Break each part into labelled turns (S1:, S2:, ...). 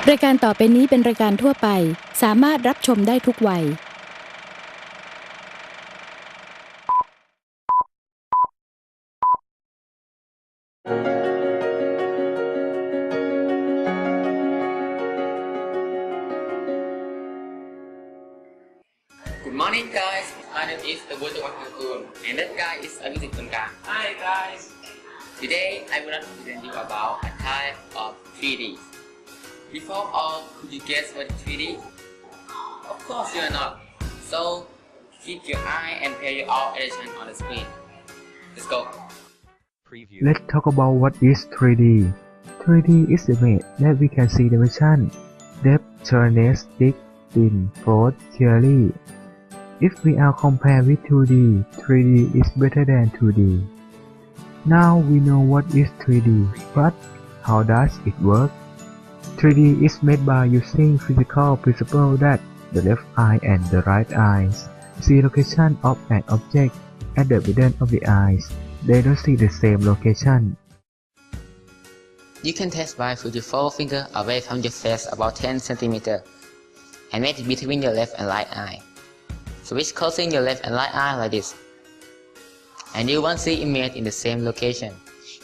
S1: รายการต่อไปนี้เป็นรายการทั่วไปสามารถรับชมได้ทุกวัย
S2: Good morning, guys. My name is the Word of Angkul, and that guy is Abhijit Tungkang.
S3: Hi, guys.
S2: Today, I would like to present you about a type of 3D. Before all, could you guess what is 3D? Of course, you are not. So, keep your eye and pay all attention on the screen. Let's go.
S4: Let's talk about what is 3D. 3D is the image that we can see dimension, depth, sharpness, thick, thin, broad, clearly. If we are compared with 2D, 3D is better than 2D. Now we know what is 3D, but how does it work? 3D is made by using physical principle that the left eye and the right eyes see location of an object at the middle of the eyes. They don't see the same location.
S2: You can test by put your forefinger away from your face about 10 cm and make it between your left and right eye. Switch closing your left and right eye like this. And you won't see image in the same location.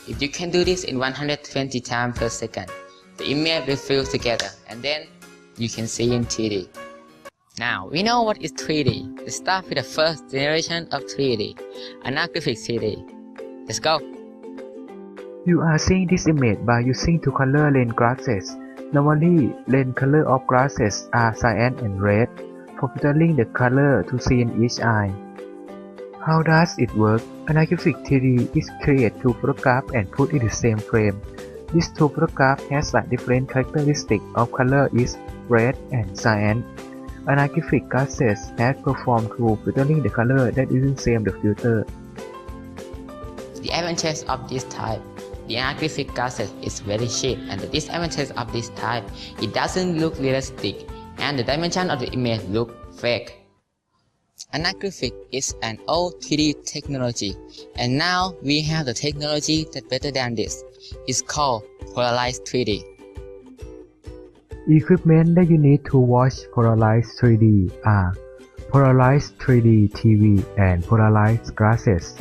S2: If you can do this in 120 times per second, the image will fuse together and then you can see in 3D. Now we know what is 3D. Let's start with the first generation of 3D, anaglyphic 3D. Let's go.
S4: You are seeing this image by using two color lens glasses. Normally, lens color of glasses are cyan and red for filtering the color to see in each eye. How does it work? Anaglyphic 3D is create two photographs and put in the same frame. These two photographs has a different characteristic of color is red and cyan. Anaglyphic glasses has performed to filtering the color that isn't same the filter.
S2: The advantage of this type, the anaglyphic glasses is very cheap, and the disadvantage of this type, it doesn't look realistic and the dimension of the image look fake. Anaglyphic is an old 3D technology, and now we have the technology that's better than this. It's called polarized 3D.
S4: Equipment that you need to watch polarized 3D are polarized 3D TV and polarized glasses.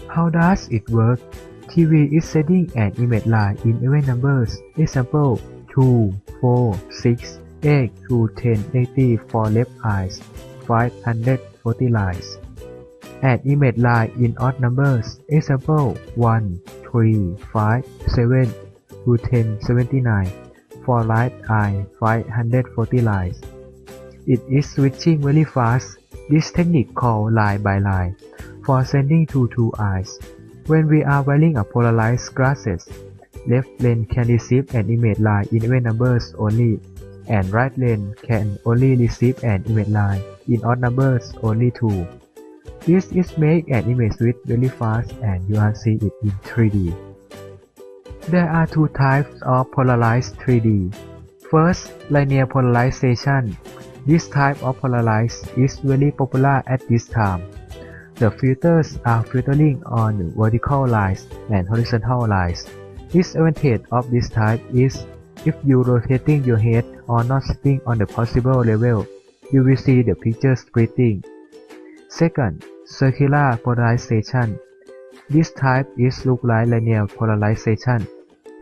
S4: How does it work? TV is setting an image line in even numbers. Example 2, 4, 6, 8 to 10, 80 for left eyes, 540 lines. An image line in odd numbers. Example 1, 3, 5, 7 to 10, 79 for right eye, 540 lines. It is switching very fast. This technique called line by line for sending to two eyes. When we are wearing a polarized glasses, left lens can receive an image line in even numbers only, and right lens can only receive an image line in odd numbers only 2. This is make an image switch very fast and you can see it in 3D. There are two types of polarized 3D. First, linear polarization. This type of polarized is very popular at this time. The filters are filtering on vertical lines and horizontal lines. Disadvantage of this type is if you rotating your head or not sitting on the possible level, you will see the picture splitting. Second, circular polarization. This type is look like linear polarization,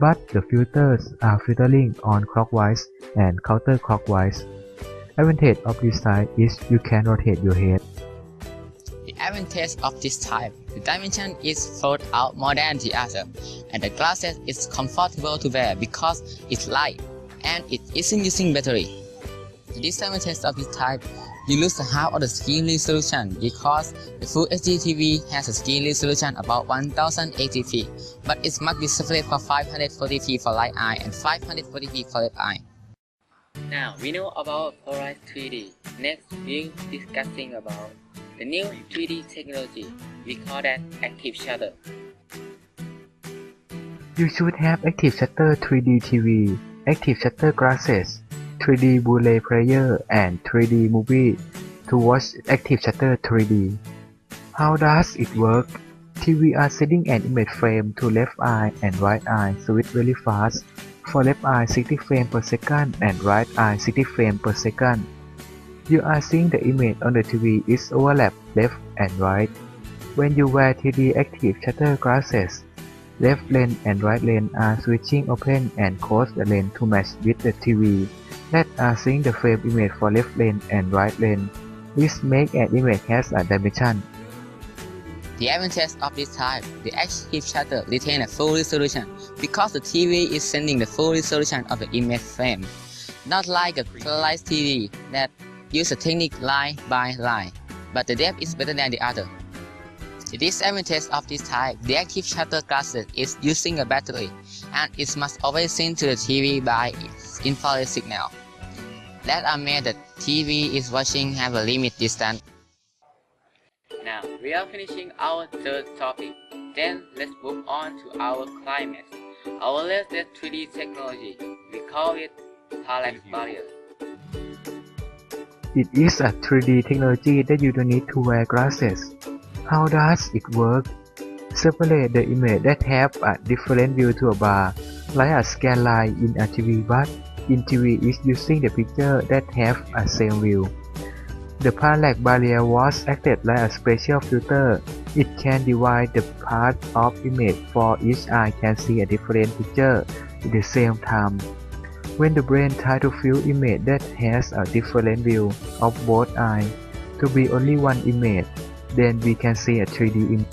S4: but the filters are filtering on clockwise and counterclockwise. Advantage of this type is you can rotate your head.
S2: The advantage of this type, the dimension is fold out more than the other, and the glasses is comfortable to wear because it's light and it isn't using battery. The disadvantage of this type, you lose half of the screen resolution because the Full HD TV has a screen resolution about 1080p, but it must be separated for 540p for right eye and 540p for left eye. Now we know about polarized 3D. Next, we'll discussing about the new 3D technology. We call that active shutter.
S4: You should have active shutter 3D TV, active shutter glasses, 3D Blu-ray player, and 3D movie to watch active shutter 3D. How does it work? TV are setting an image frame to left eye and right eye switch very fast for left eye 60 frames per second and right eye 60 frames per second. You are seeing the image on the TV is overlap left and right. When you wear 3D active shutter glasses, left lens and right lens are switching open and close the lens to match with the TV that are seeing the frame image for left lens and right lens. This makes an image has a dimension.
S2: The advantage of this type, the active shutter retains a full resolution because the TV is sending the full resolution of the image frame, not like a polarized TV that use a technique line by line, but the depth is better than the other. The disadvantage of this type, the active shutter glasses is using a battery and it must always send to the TV by its infrared signal. That are made the TV is watching have a limit distance. Now we are finishing our third topic. Then let's move on to our climax. Our latest 3D technology. We call it parallax barrier.
S4: It is a 3D technology that you don't need to wear glasses. How does it work? Separate the image that have a different view to a bar, like a scan line in a TV, but in TV is using the picture that have a same view. The parallax barrier was acted like a special filter. It can divide the part of image for each eye can see a different picture at the same time. When the brain tries to view image that has a different view of both eyes to be only one image, then we can see a 3D image.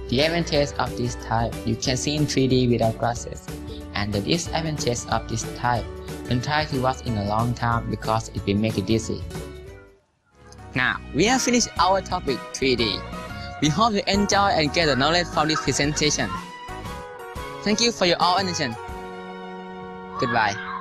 S2: The advantage of this type, you can see in 3D without glasses, and the disadvantage of this type, don't try to watch in a long time because it will make it dizzy. Now, we have finished our topic 3D. We hope you enjoy and get the knowledge from this presentation. Thank you for your all attention. Goodbye.